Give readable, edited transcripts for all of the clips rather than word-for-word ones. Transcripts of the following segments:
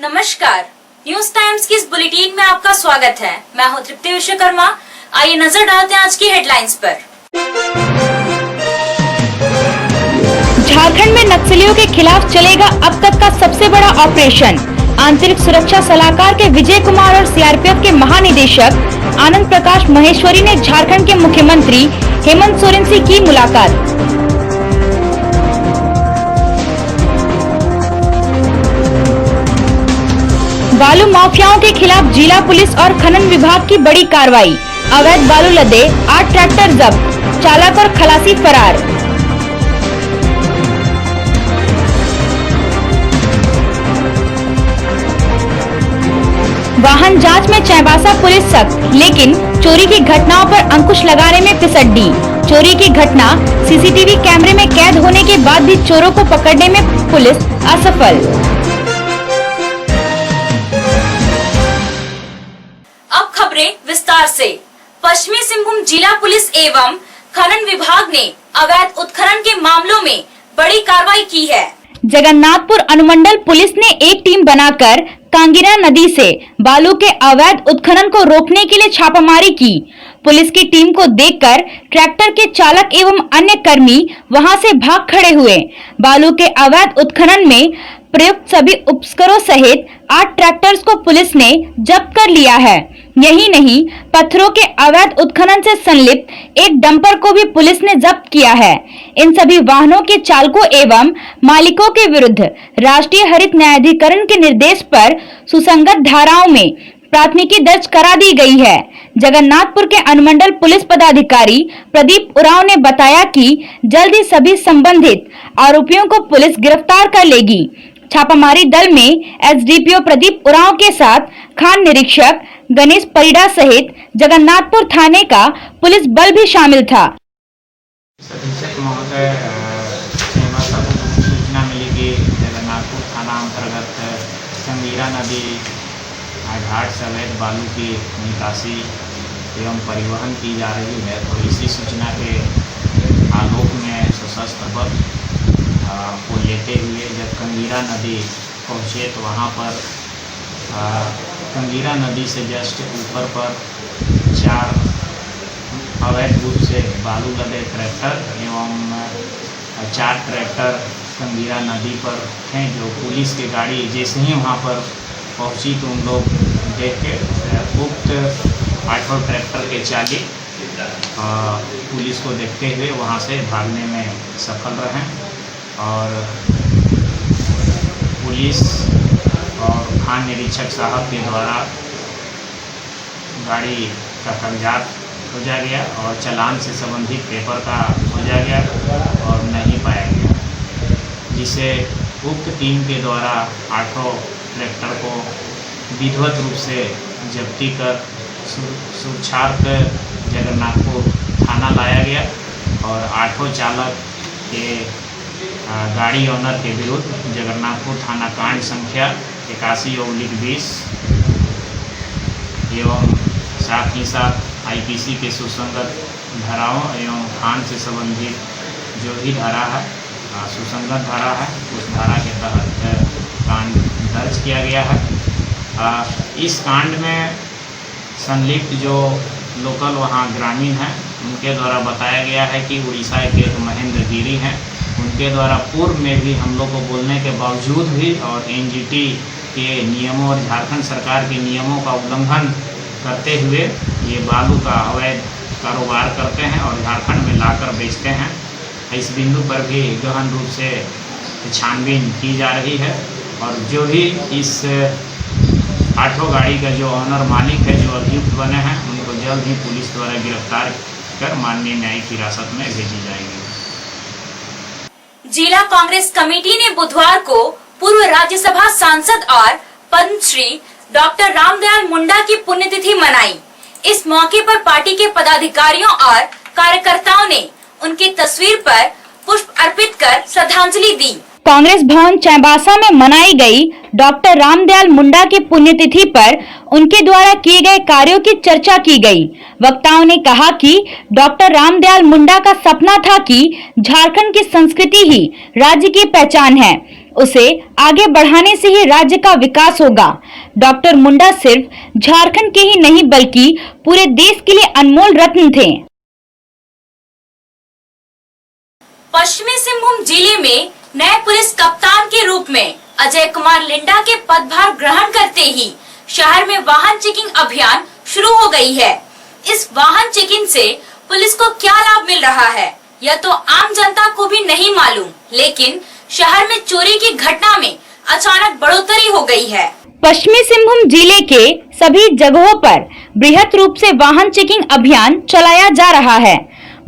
नमस्कार, news times की इस बुलेटिन में आपका स्वागत है। मैं हूं तृप्ति विश्वकर्मा। आइए नजर डालते हैं आज की हेडलाइंस पर। झारखंड में नक्सलियों के खिलाफ चलेगा अब तक का सबसे बड़ा ऑपरेशन। आंतरिक सुरक्षा सलाहकार के विजय कुमार और सीआरपीएफ के महानिदेशक आनंद प्रकाश महेश्वरी ने झारखंड के मुख्यमंत्री हेमंत सोरेन से की मुलाकात। बालू माफियाओं के खिलाफ जिला पुलिस और खनन विभाग की बड़ी कार्रवाई। अवैध बालू लदे 8 ट्रैक्टर जब्त, चालक और खलासी फरार। वाहन जांच में चाईबासा पुलिस सख्त, लेकिन चोरी की घटनाओं पर अंकुश लगाने में फिसड्डी। चोरी की घटना सीसीटीवी कैमरे में कैद होने के बाद भी चोरों को पकड़ने में पुलिस असफल। अब खबरें विस्तार से। पश्चिमी सिंहभूम जिला पुलिस एवं खनन विभाग ने अवैध उत्खनन के मामलों में बड़ी कार्रवाई की है। जगन्नाथपुर अनुमंडल पुलिस ने एक टीम बनाकर कांगिरा नदी से बालू के अवैध उत्खनन को रोकने के लिए छापामारी की। पुलिस की टीम को देखकर ट्रैक्टर के चालक एवं अन्य कर्मी वहां से भाग खड़े हुए। बालू के अवैध उत्खनन में प्रयुक्त सभी उपकरणों सहित 8 ट्रैक्टर्स को पुलिस ने जब्त कर लिया है। यही नहीं, पत्थरों के अवैध उत्खनन से संलिप्त एक डंपर को भी पुलिस ने जब्त किया है। इन सभी वाहनों के चालकों एवं मालिकों के विरुद्ध राष्ट्रीय हरित न्यायाधिकरण के निर्देश पर सुसंगत धाराओं में प्राथमिकी दर्ज करा दी गई है। जगन्नाथपुर के अनुमंडल पुलिस पदाधिकारी प्रदीप उरांव ने बताया कि जल्द ही सभी संबंधित आरोपियों को पुलिस गिरफ्तार कर लेगी। छापामारी दल में एसडीपीओ प्रदीप उरांव के साथ खान निरीक्षक गणेश परिडा सहित जगन्नाथपुर थाने का पुलिस बल भी शामिल था। महोदय, सूचना मिली कि जगन्नाथपुर थाना अंतर्गत कांगिरा नदी घाट से अवैध बालू की निकासी एवं परिवहन की जा रही है। तो इसी सूचना के आलोक में सशस्त्र बल को लेते हुए जब कांगिरा नदी पहुँचे तो वहाँ पर कांगिरा नदी से जस्ट ऊपर पर 4 अवैध रूप से बालू लदे ट्रैक्टर एवं 4 ट्रैक्टर कांगिरा नदी पर हैं, जो पुलिस की गाड़ी जैसे ही वहाँ पर पहुँची तो उन लोग देख के उक्त 8 ट्रैक्टर के चालक पुलिस को देखते हुए वहाँ से भागने में सफल रहे और पुलिस और खान निरीक्षक साहब के द्वारा गाड़ी का कागजात हो जा गया और चालान से संबंधित पेपर का हो जा गया और नहीं पाया गया, जिसे उक्त टीम के द्वारा 8 ट्रैक्टर को विधिवत रूप से जब्ती कर सुरक्षार्थ जगन्नाथपुर थाना लाया गया और 8 चालक के गाड़ी ऑनर के विरुद्ध जगन्नाथपुर थाना कांड संख्या 81/20 एवं साथ ही साथ आईपीसी के सुसंगत धाराओं एवं खान से संबंधित जो भी धारा है, सुसंगत धारा है, उस धारा के तहत कांड दर्ज किया गया है। इस कांड में संलिप्त जो लोकल वहाँ ग्रामीण हैं उनके द्वारा बताया गया है कि उड़ीसा के महेंद्र गिरी हैं, उनके द्वारा पूर्व में भी हम लोग को बोलने के बावजूद भी और एनजीटी के नियमों और झारखंड सरकार के नियमों का उल्लंघन करते हुए ये बालू का अवैध कारोबार करते हैं और झारखंड में लाकर बेचते हैं। इस बिंदु पर भी गहन रूप से छानबीन की जा रही है और जो भी इस 8 गाड़ी का जो ऑनर मालिक है, जो अभियुक्त बने हैं, उनको जल्द ही पुलिस द्वारा गिरफ्तार कर माननीय न्यायिक हिरासत में भेजी जाएगी। जिला कांग्रेस कमेटी ने बुधवार को पूर्व राज्यसभा सांसद और पद्मश्री डॉक्टर रामदयाल मुंडा की पुण्यतिथि मनाई। इस मौके पर पार्टी के पदाधिकारियों और कार्यकर्ताओं ने उनकी तस्वीर पर पुष्प अर्पित कर श्रद्धांजलि दी। कांग्रेस भवन चाईबासा में मनाई गई डॉक्टर रामदयाल मुंडा की पुण्यतिथि पर उनके द्वारा किए गए कार्यों की चर्चा की गई। वक्ताओं ने कहा कि डॉक्टर रामदयाल मुंडा का सपना था कि झारखंड की संस्कृति ही राज्य की पहचान है। उसे आगे बढ़ाने से ही राज्य का विकास होगा। डॉक्टर मुंडा सिर्फ झारखंड के ही नहीं बल्कि पूरे देश के लिए अनमोल रत्न थे। पश्चिमी सिंहभूम जिले में नए पुलिस कप्तान के रूप में अजय कुमार लिंडा के पदभार ग्रहण करते ही शहर में वाहन चेकिंग अभियान शुरू हो गई है। इस वाहन चेकिंग से पुलिस को क्या लाभ मिल रहा है यह तो आम जनता को भी नहीं मालूम, लेकिन शहर में चोरी की घटना में अचानक बढ़ोतरी हो गई है। पश्चिमी सिंहभूम जिले के सभी जगहों पर बृहद रूप से वाहन चेकिंग अभियान चलाया जा रहा है।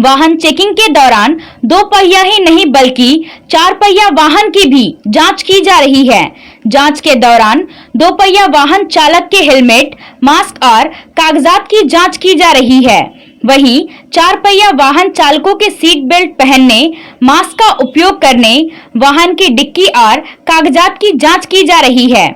वाहन चेकिंग के दौरान 2 पहिया ही नहीं बल्कि 4 पहिया वाहन की भी जांच की जा रही है। जांच के दौरान 2 पहिया वाहन चालक के हेलमेट, मास्क और कागजात की जांच की जा रही है। वहीं 4 पहिया वाहन चालकों के सीट बेल्ट पहनने, मास्क का उपयोग करने, वाहन की डिक्की और कागजात की जांच की जा रही है।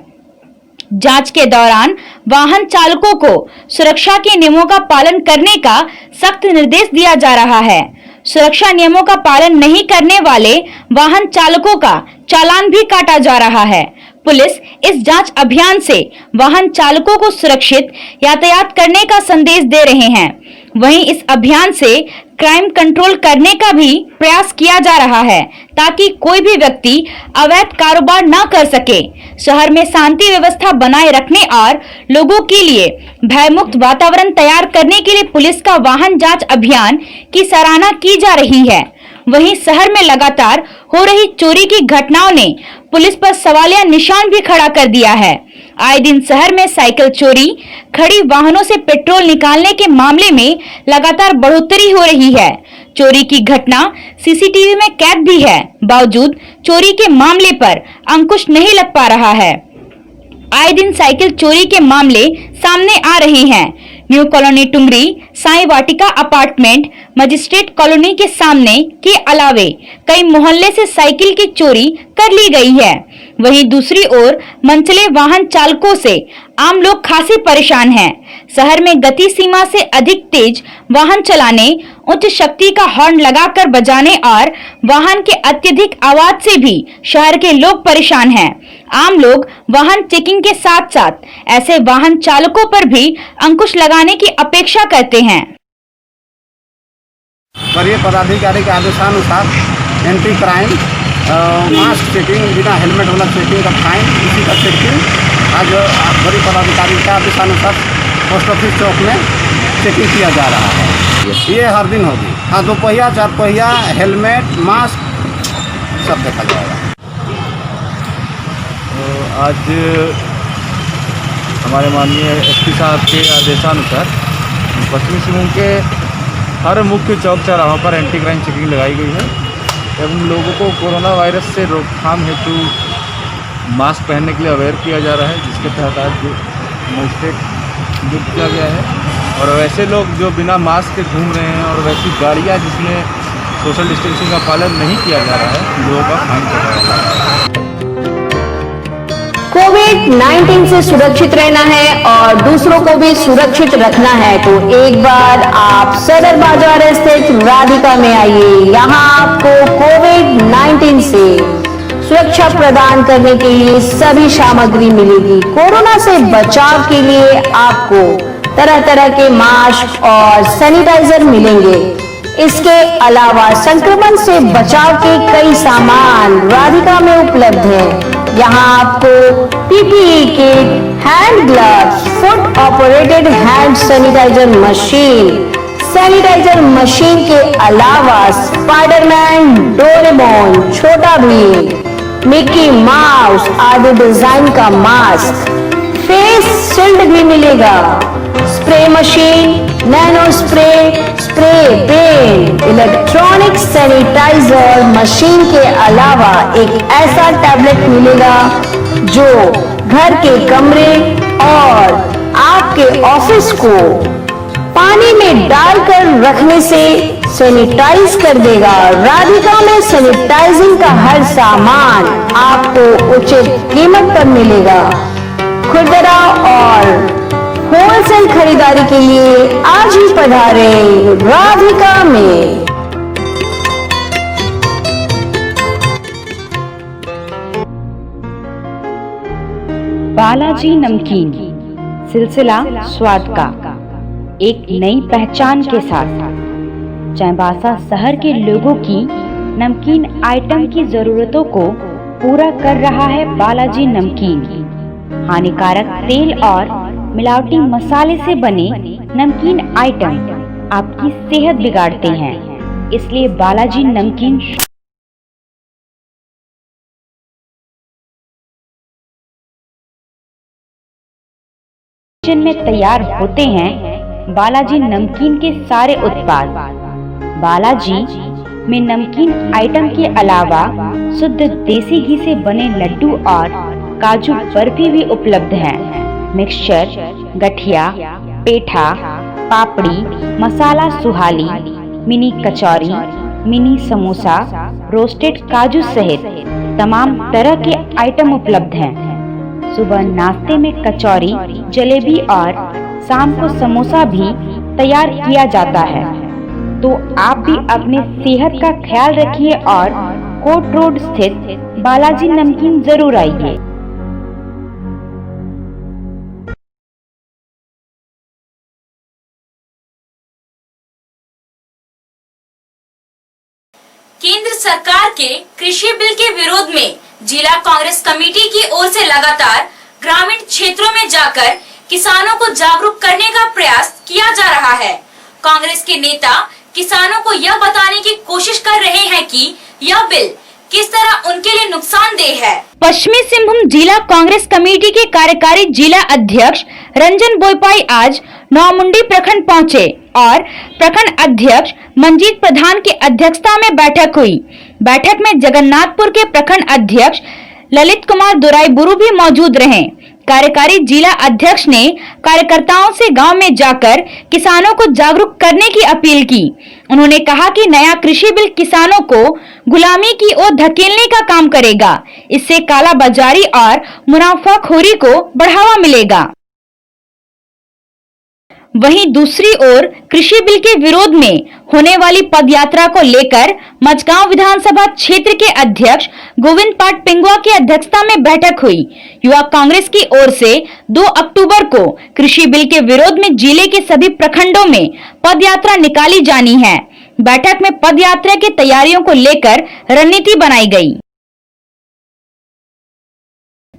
जांच के दौरान वाहन चालकों को सुरक्षा के नियमों का पालन करने का सख्त निर्देश दिया जा रहा है। सुरक्षा नियमों का पालन नहीं करने वाले वाहन चालकों का चालान भी काटा जा रहा है। पुलिस इस जांच अभियान से वाहन चालकों को सुरक्षित यातायात करने का संदेश दे रहे हैं। वहीं इस अभियान से क्राइम कंट्रोल करने का भी प्रयास किया जा रहा है ताकि कोई भी व्यक्ति अवैध कारोबार न कर सके। शहर में शांति व्यवस्था बनाए रखने और लोगों के लिए भयमुक्त वातावरण तैयार करने के लिए पुलिस का वाहन जांच अभियान की सराहना की जा रही है। वहीं शहर में लगातार हो रही चोरी की घटनाओं ने पुलिस पर सवालिया निशान भी खड़ा कर दिया है। आए दिन शहर में साइकिल चोरी, खड़ी वाहनों से पेट्रोल निकालने के मामले में लगातार बढ़ोतरी हो रही है। चोरी की घटना सीसीटीवी में कैद भी है, बावजूद चोरी के मामले पर अंकुश नहीं लग पा रहा है। आए दिन साइकिल चोरी के मामले सामने आ रहे हैं। न्यू कॉलोनी टुंगरी, साई वाटिका अपार्टमेंट, मजिस्ट्रेट कॉलोनी के सामने के अलावे कई मोहल्ले से साइकिल की चोरी कर ली गई है। वहीं दूसरी ओर मनचले वाहन चालकों से आम लोग खासे परेशान हैं। शहर में गति सीमा से अधिक तेज वाहन चलाने, उच्च शक्ति का हॉर्न लगाकर बजाने और वाहन के अत्यधिक आवाज से भी शहर के लोग परेशान हैं। आम लोग वाहन चेकिंग के साथ साथ ऐसे वाहन चालकों पर भी अंकुश लगाने की अपेक्षा करते हैं। वरीय पदाधिकारी के आदेशानुसार एंटी क्राइम, मास्क चेकिंग, बिना हेलमेट वाला चेकिंग का फाइन, इसी का चेकिंग आज वरीय पदाधिकारी के आदेशानुसार पोस्ट ऑफिस चौक में चेकिंग किया जा रहा है। ये हर दिन होगी। हाँ, 2 पहिया, 4 पहिया, हेलमेट, मास्क सब देखा जाएगा। तो आज हमारे माननीय एसपी साहब के आदेशानुसार पश्चिमी सिंहभूम के हर मुख्य चौक चौराहों पर एंटी क्राइम चेकिंग लगाई गई है एवं लोगों को कोरोना वायरस से रोकथाम हेतु मास्क पहनने के लिए अवेयर किया जा रहा है, जिसके तहत आज मजिस्ट्रेट नियुक्त किया गया है। और वैसे लोग जो बिना मास्क के घूम रहे हैं और वैसी गाड़ियाँ जिसमें सोशल डिस्टेंसिंग का पालन नहीं किया जा रहा है, उन लोगों का फाइन लगाया जा रहा है। कोविड-19 से सुरक्षित रहना है और दूसरों को भी सुरक्षित रखना है तो एक बार आप सदर बाजार स्थित राधिका में आइए। यहाँ आपको कोविड-19 से सुरक्षा प्रदान करने के लिए सभी सामग्री मिलेगी। कोरोना से बचाव के लिए आपको तरह तरह के मास्क और सैनिटाइजर मिलेंगे। इसके अलावा संक्रमण से बचाव के कई सामान राधिका में उपलब्ध हैं। यहाँ आपको PPE kit, hand gloves, foot operated hand sanitiser machine के अलावा spiderman, Doraemon, Chhota Bheem, Mickey Mouse आदि डिजाइन का मास्क, फेस शील्ड भी मिलेगा। Spray machine, nano spray, spray pen, electronic sanitiser machine के अलावा एक ऐसा टैबलेट मिलेगा जो घर के कमरे और आपके ऑफिस को पानी में डालकर रखने से सैनिटाइज कर देगा। राधिका में सैनिटाइजिंग का हर सामान आपको उचित कीमत पर मिलेगा। खुदरा और होलसेल खरीदारी के लिए आज ही पधारें राधिका में। बालाजी नमकीन, सिलसिला स्वाद का एक नई पहचान के साथ चाईबासा शहर के लोगों की नमकीन आइटम की जरूरतों को पूरा कर रहा है बालाजी नमकीन। हानिकारक तेल और मिलावटी मसाले से बने नमकीन आइटम आपकी सेहत बिगाड़ते हैं, इसलिए बालाजी नमकीन में तैयार होते हैं बालाजी नमकीन के सारे उत्पाद। बालाजी में नमकीन आइटम के अलावा शुद्ध देसी घी से बने लड्डू और काजू बर्फी भी उपलब्ध है। मिक्सचर, गठिया, पेठा, पापड़ी, मसाला सुहाली, मिनी कचौरी, मिनी समोसा, रोस्टेड काजू सहित तमाम तरह के आइटम उपलब्ध हैं। सुबह नाश्ते में कचौरी, जलेबी और शाम को समोसा भी तैयार किया जाता है। तो आप भी अपने सेहत का ख्याल रखिए और कोट रोड स्थित बालाजी नमकीन जरूर आइए। केंद्र सरकार के कृषि बिल के विरोध में जिला कांग्रेस कमेटी की ओर से लगातार ग्रामीण क्षेत्रों में जाकर किसानों को जागरूक करने का प्रयास किया जा रहा है। कांग्रेस के नेता किसानों को यह बताने की कोशिश कर रहे हैं कि यह बिल किस तरह उनके लिए नुकसानदेह है। पश्चिमी सिंहभूम जिला कांग्रेस कमेटी के कार्यकारी जिला अध्यक्ष रंजन बोईपाई आज नौमुंडी प्रखंड पहुंचे और प्रखंड अध्यक्ष मंजीत प्रधान की अध्यक्षता में बैठक हुई। बैठक में जगन्नाथपुर के प्रखंड अध्यक्ष ललित कुमार दुराईबुरु भी मौजूद रहे। कार्यकारी जिला अध्यक्ष ने कार्यकर्ताओं से गांव में जाकर किसानों को जागरूक करने की अपील की। उन्होंने कहा कि नया कृषि बिल किसानों को गुलामी की ओर धकेलने का काम करेगा। इससे कालाबाजारी और मुनाफाखोरी को बढ़ावा मिलेगा। वहीं दूसरी ओर कृषि बिल के विरोध में होने वाली पदयात्रा को लेकर मझगांव विधानसभा क्षेत्र के अध्यक्ष गोविंद पाट पिंगुआ की अध्यक्षता में बैठक हुई। युवा कांग्रेस की ओर से 2 अक्टूबर को कृषि बिल के विरोध में जिले के सभी प्रखंडों में पदयात्रा निकाली जानी है। बैठक में पदयात्रा की तैयारियों को लेकर रणनीति बनाई गई।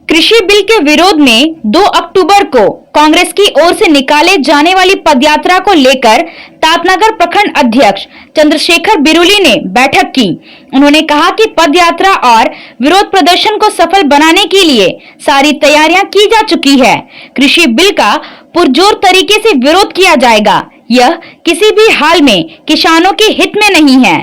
कृषि बिल के विरोध में 2 अक्टूबर को कांग्रेस की ओर से निकाले जाने वाली पदयात्रा को लेकर तातनगर प्रखंड अध्यक्ष चंद्रशेखर बिरुली ने बैठक की। उन्होंने कहा कि पदयात्रा और विरोध प्रदर्शन को सफल बनाने के लिए सारी तैयारियां की जा चुकी है। कृषि बिल का पुरजोर तरीके से विरोध किया जाएगा। यह किसी भी हाल में किसानों के हित में नहीं है।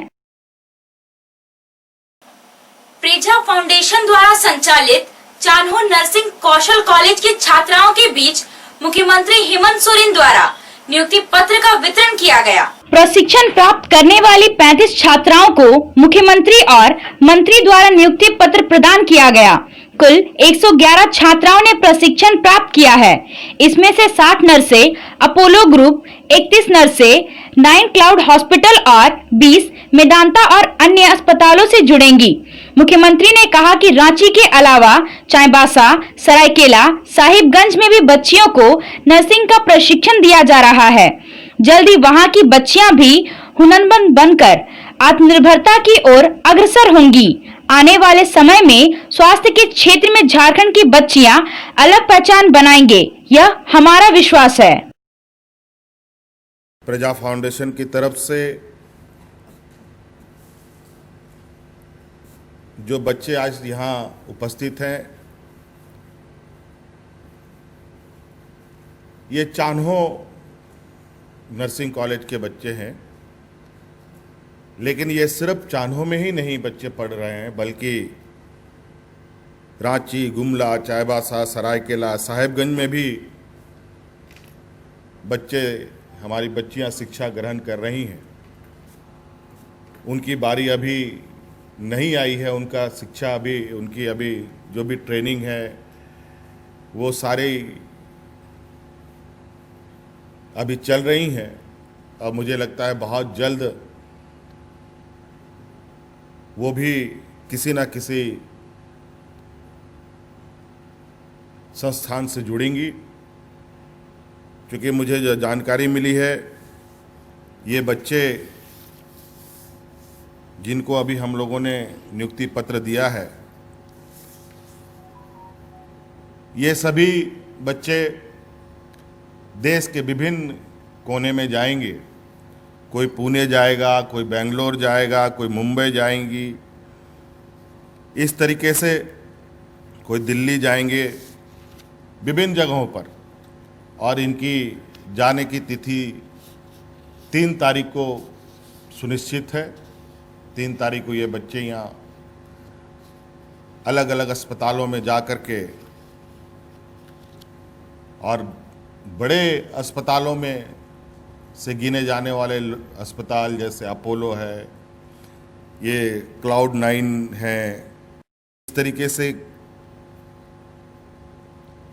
प्रेजा फाउंडेशन द्वारा संचालित चान्हो नर्सिंग कौशल कॉलेज के छात्राओं के बीच मुख्यमंत्री हेमंत सोरेन द्वारा नियुक्ति पत्र का वितरण किया गया। प्रशिक्षण प्राप्त करने वाली 35 छात्राओं को मुख्यमंत्री और मंत्री द्वारा नियुक्ति पत्र प्रदान किया गया। कुल 111 छात्राओं ने प्रशिक्षण प्राप्त किया है। इसमें से 60 नर्सें अपोलो ग्रुप, 31 नर्सें 9 क्लाउड हॉस्पिटल और 20 मेदांता और अन्य अस्पतालों से जुड़ेंगी। मुख्यमंत्री ने कहा कि रांची के अलावा चाईबासा, सरायकेला, साहिबगंज में भी बच्चियों को नर्सिंग का प्रशिक्षण दिया जा रहा है। जल्द ही वहां की बच्चियां भी हुनरमंद बनकर आत्मनिर्भरता की ओर अग्रसर होंगी। आने वाले समय में स्वास्थ्य के क्षेत्र में झारखंड की बच्चियां अलग पहचान बनाएंगे, यह हमारा विश्वास है। प्रजा फाउंडेशन की तरफ से जो बच्चे आज यहाँ उपस्थित हैं, ये चान्हो नर्सिंग कॉलेज के बच्चे हैं। लेकिन ये सिर्फ चान्हो में ही नहीं बच्चे पढ़ रहे हैं, बल्कि रांची, गुमला, चाईबासा, सरायकेला, साहिबगंज में भी बच्चे, हमारी बच्चियां शिक्षा ग्रहण कर रही हैं। उनकी बारी अभी नहीं आई है, उनका शिक्षा उनकी अभी जो भी ट्रेनिंग है वो सारे अभी चल रही हैं। और मुझे लगता है बहुत जल्द वो भी किसी न किसी संस्थान से जुड़ेंगी, क्योंकि मुझे जो जानकारी मिली है, ये बच्चे जिनको अभी हम लोगों ने नियुक्ति पत्र दिया है, ये सभी बच्चे देश के विभिन्न कोने में जाएंगे। कोई पुणे जाएगा, कोई बेंगलोर जाएगा, कोई मुंबई जाएंगी, इस तरीके से कोई दिल्ली जाएंगे, विभिन्न जगहों पर। और इनकी जाने की तिथि 3 तारीख को सुनिश्चित है। 3 तारीख को ये बच्चे यहाँ अलग अलग अस्पतालों में जा कर के, और बड़े अस्पतालों में से गिने जाने वाले अस्पताल जैसे अपोलो है, ये Cloud9 है, इस तरीके से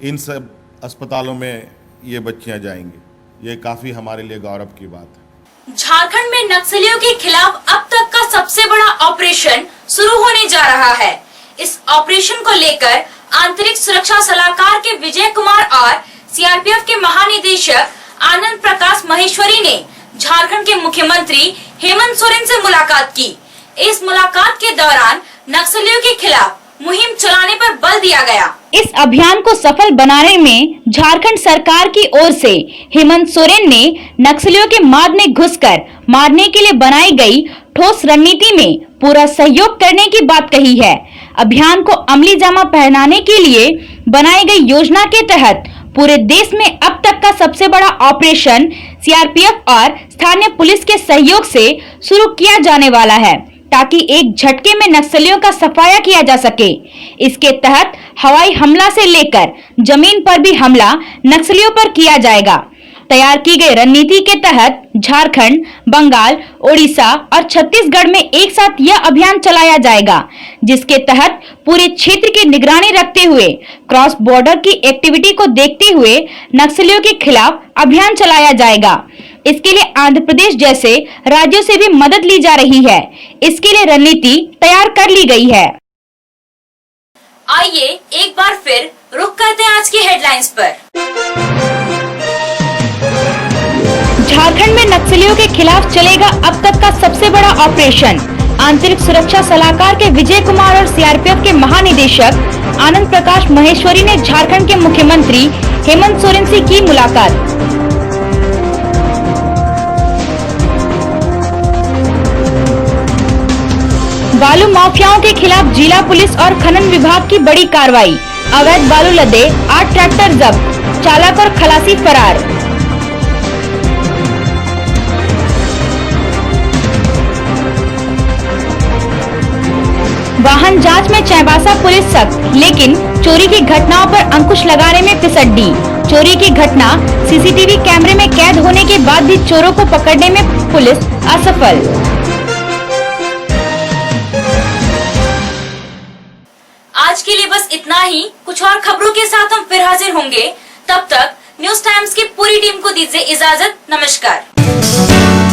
इन सब अस्पतालों में ये बच्चियां जाएंगी। ये काफ़ी हमारे लिए गौरव की बात है। झारखंड में नक्सलियों के खिलाफ अब तक का सबसे बड़ा ऑपरेशन शुरू होने जा रहा है। इस ऑपरेशन को लेकर आंतरिक सुरक्षा सलाहकार के विजय कुमार और सीआरपीएफ के महानिदेशक आनंद प्रकाश महेश्वरी ने झारखंड के मुख्यमंत्री हेमंत सोरेन से मुलाकात की। इस मुलाकात के दौरान नक्सलियों के खिलाफ मुहिम चलाने पर बल दिया गया। इस अभियान को सफल बनाने में झारखंड सरकार की ओर से हेमंत सोरेन ने नक्सलियों के माद में घुसकर मारने के लिए बनाई गई ठोस रणनीति में पूरा सहयोग करने की बात कही है। अभियान को अमली जामा पहनाने के लिए बनाई गई योजना के तहत पूरे देश में अब तक का सबसे बड़ा ऑपरेशन सीआरपीएफ और स्थानीय पुलिस के सहयोग से शुरू किया जाने वाला है, ताकि एक झटके में नक्सलियों का सफाया किया जा सके। इसके तहत हवाई हमला से लेकर जमीन पर भी हमला नक्सलियों पर किया जाएगा। तैयार की गई रणनीति के तहत झारखंड, बंगाल, ओडिशा और छत्तीसगढ़ में एक साथ यह अभियान चलाया जाएगा, जिसके तहत पूरे क्षेत्र की निगरानी रखते हुए क्रॉस बॉर्डर की एक्टिविटी को देखते हुए नक्सलियों के खिलाफ अभियान चलाया जाएगा। इसके लिए आंध्र प्रदेश जैसे राज्यों से भी मदद ली जा रही है। इसके लिए रणनीति तैयार कर ली गई है। आइए एक बार फिर रुक करते हैं आज की हेडलाइंस पर। झारखंड में नक्सलियों के खिलाफ चलेगा अब तक का सबसे बड़ा ऑपरेशन। आंतरिक सुरक्षा सलाहकार के विजय कुमार और सीआरपीएफ के महानिदेशक आनंद प्रकाश महेश्वरी ने झारखंड के मुख्यमंत्री हेमंत सोरेन से की मुलाकात। बालू माफियाओं के खिलाफ जिला पुलिस और खनन विभाग की बड़ी कार्रवाई। अवैध बालू लदे 8 ट्रैक्टर जब्त, चालक और खलासी फरार। वाहन जांच में चाईबासा पुलिस सख्त, लेकिन चोरी की घटनाओं पर अंकुश लगाने में फिसड्डी। चोरी की घटना सीसीटीवी कैमरे में कैद होने के बाद भी चोरों को पकड़ने में पुलिस असफल। आज के लिए बस इतना ही। कुछ और खबरों के साथ हम फिर हाजिर होंगे। तब तक न्यूज टाइम्स की पूरी टीम को दीजिए इजाजत। नमस्कार।